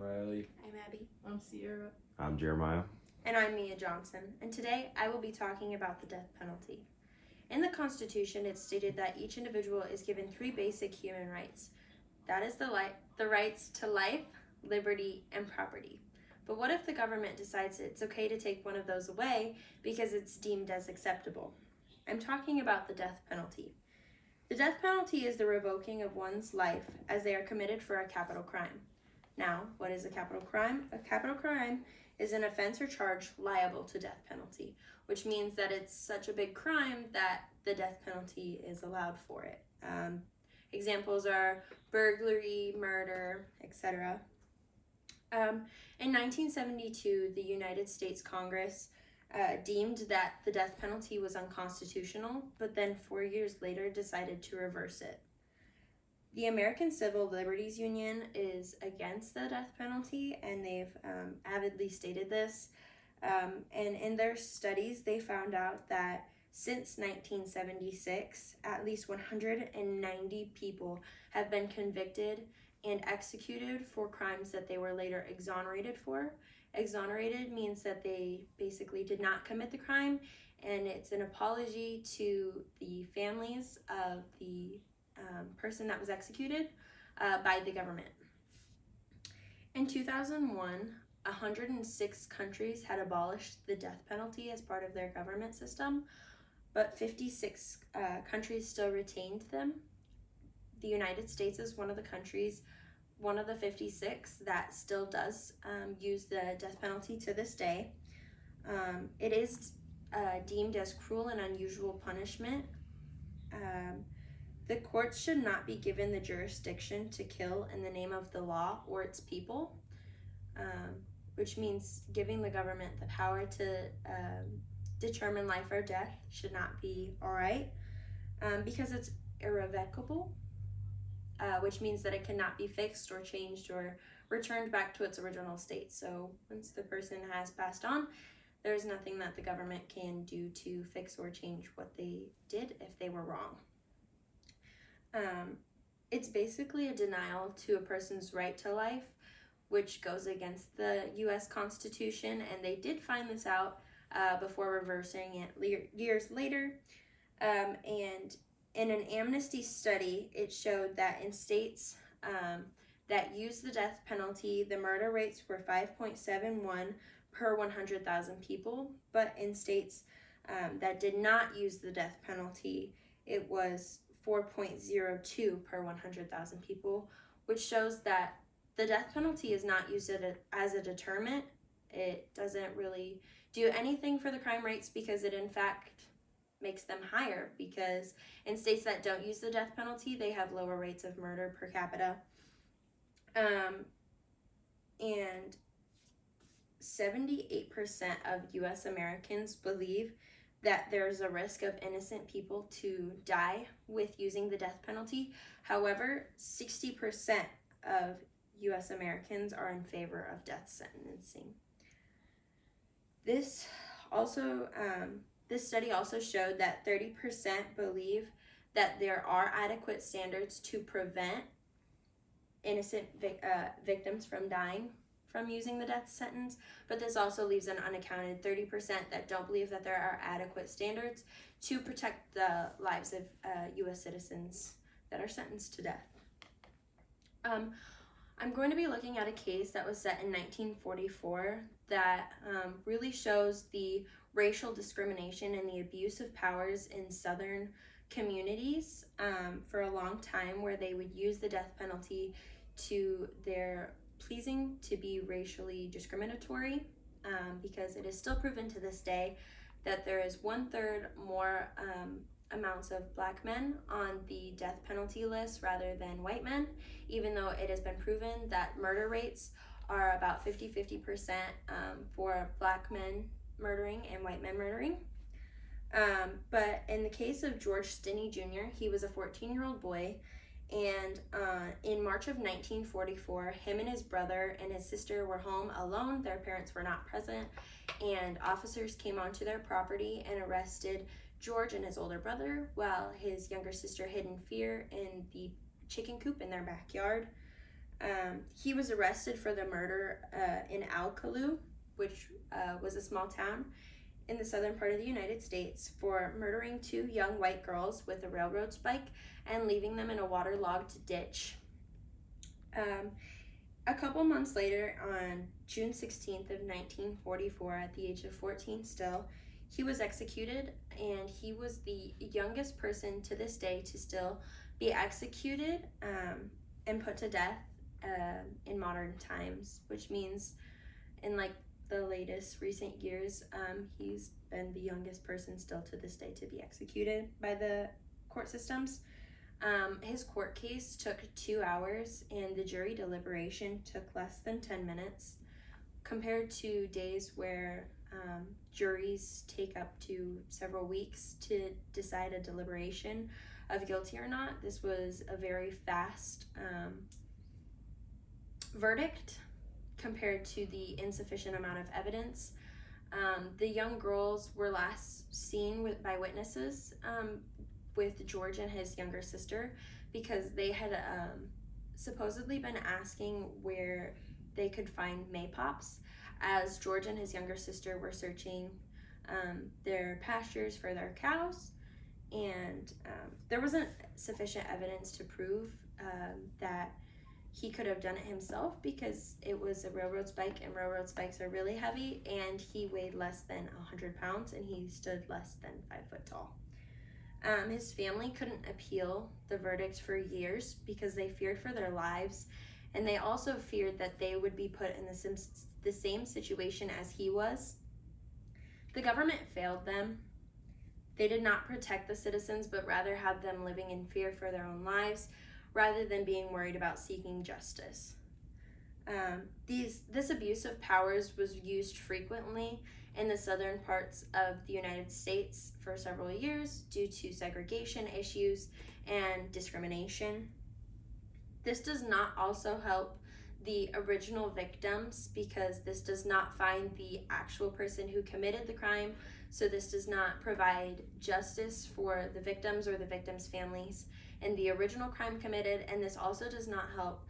Riley. I'm Abby. I'm Sierra. I'm Jeremiah. And I'm Mia Johnson. And today I will be talking about the death penalty. In the Constitution, it's stated that each individual is given 3 basic human rights. That is the rights to life, liberty, and property. But what if the government decides it's okay to take one of those away because it's deemed as acceptable? I'm talking about the death penalty. The death penalty is the revoking of one's life as they are committed for a capital crime. Now, what is a capital crime? A capital crime is an offense or charge liable to death penalty, which means that it's such a big crime that the death penalty is allowed for it. Examples are burglary, murder, etc. In 1972, the United States Congress deemed that the death penalty was unconstitutional, but then 4 years later decided to reverse it. The American Civil Liberties Union is against the death penalty, and they've avidly stated this. And in their studies, they found out that since 1976, at least 190 people have been convicted and executed for crimes that they were later exonerated for. Exonerated means that they basically did not commit the crime, and it's an apology to the families of the person that was executed by the government. In 2001, 106 countries had abolished the death penalty as part of their government system, but 56 countries still retained them. The United States is one of the countries, one of the 56 that still does use the death penalty to this day. It is deemed as cruel and unusual punishment. The courts should not be given the jurisdiction to kill in the name of the law or its people, which means giving the government the power to determine life or death should not be all right, because it's irrevocable, which means that it cannot be fixed or changed or returned back to its original state. So once the person has passed on, there's nothing that the government can do to fix or change what they did if they were wrong. It's basically a denial to a person's right to life, which goes against the U.S. Constitution, and they did find this out before reversing it years later. And in an amnesty study, it showed that in states that use the death penalty, the murder rates were 5.71 per 100,000 people, but in states that did not use the death penalty, it was 4.02 per 100,000 people, which shows that the death penalty is not used as a deterrent. It doesn't really do anything for the crime rates because it in fact makes them higher, because in states that don't use the death penalty, they have lower rates of murder per capita. And 78% of US Americans believe that there's a risk of innocent people to die with using the death penalty. However, 60% of US Americans are in favor of death sentencing. This study also showed that 30% believe that there are adequate standards to prevent innocent victims from dying from using the death sentence, but this also leaves an unaccounted 30% that don't believe that there are adequate standards to protect the lives of U.S. citizens that are sentenced to death. I'm going to be looking at a case that was set in 1944 that really shows the racial discrimination and the abuse of powers in Southern communities for a long time, where they would use the death penalty to their pleasing to be racially discriminatory, because it is still proven to this day that there is 1/3 more amounts of black men on the death penalty list rather than white men, even though it has been proven that murder rates are about 50% for black men murdering and white men murdering. But in the case of George Stinney Jr., he was a 14-year-old boy, and in March of 1944, him and his brother and his sister were home alone. Their parents were not present, and officers came onto their property and arrested George and his older brother, while his younger sister hid in fear in the chicken coop in their backyard. He was arrested for the murder in Alcalá, which was a small town in the southern part of the United States, for murdering 2 young white girls with a railroad spike and leaving them in a waterlogged ditch. A couple months later, on June 16th of 1944, at the age of 14 still, he was executed, and he was the youngest person to this day to still be executed and put to death in modern times, which means in like the latest recent years, he's been the youngest person still to this day to be executed by the court systems. His court case took 2 hours, and the jury deliberation took less than 10 minutes, compared to days where juries take up to several weeks to decide a deliberation of guilty or not. This was a very fast verdict compared to the insufficient amount of evidence. The young girls were last seen by witnesses with George and his younger sister, because they had supposedly been asking where they could find maypops, as George and his younger sister were searching their pastures for their cows, and there wasn't sufficient evidence to prove that he could have done it himself, because it was a railroad spike, and railroad spikes are really heavy, and he weighed less than 100 pounds, and he stood less than 5 foot tall. His family couldn't appeal the verdict for years because they feared for their lives, and they also feared that they would be put in the same situation as he was. The government failed them. They did not protect the citizens, but rather had them living in fear for their own lives, rather than being worried about seeking justice. This abuse of powers was used frequently in the southern parts of the United States for several years due to segregation issues and discrimination. This does not also help the original victims, because this does not find the actual person who committed the crime, so this does not provide justice for the victims or the victims' families and the original crime committed, and this also does not help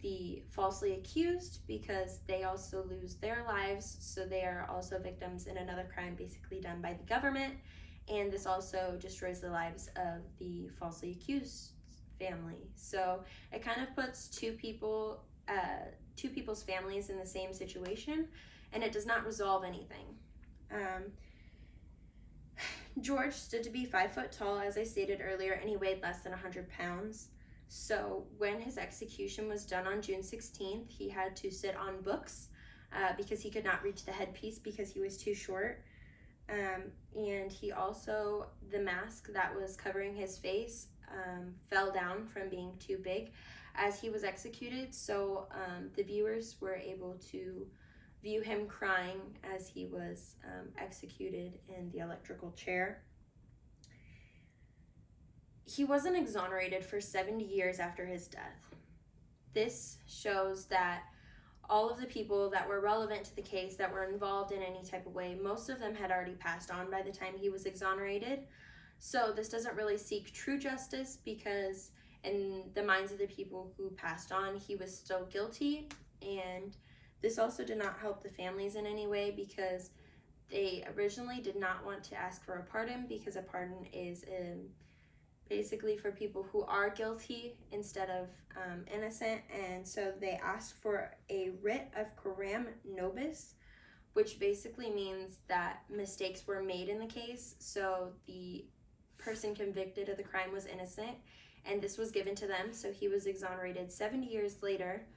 the falsely accused, because they also lose their lives, so they are also victims in another crime basically done by the government, and this also destroys the lives of the falsely accused family. So it kind of puts two people's families in the same situation, and it does not resolve anything. George stood to be 5 foot tall, as I stated earlier, and he weighed less than 100 pounds. So when his execution was done on June 16th, he had to sit on books because he could not reach the headpiece because he was too short. And he also, the mask that was covering his face fell down from being too big as he was executed. So the viewers were able to view him crying as he was executed in the electrical chair. He wasn't exonerated for 70 years after his death. This shows that all of the people that were relevant to the case, that were involved in any type of way, most of them had already passed on by the time he was exonerated. So this doesn't really seek true justice, because in the minds of the people who passed on, he was still guilty. And this also did not help the families in any way, because they originally did not want to ask for a pardon, because a pardon is basically for people who are guilty instead of innocent, and so they asked for a writ of coram nobis, which basically means that mistakes were made in the case, so the person convicted of the crime was innocent, and this was given to them, so he was exonerated 70 years later.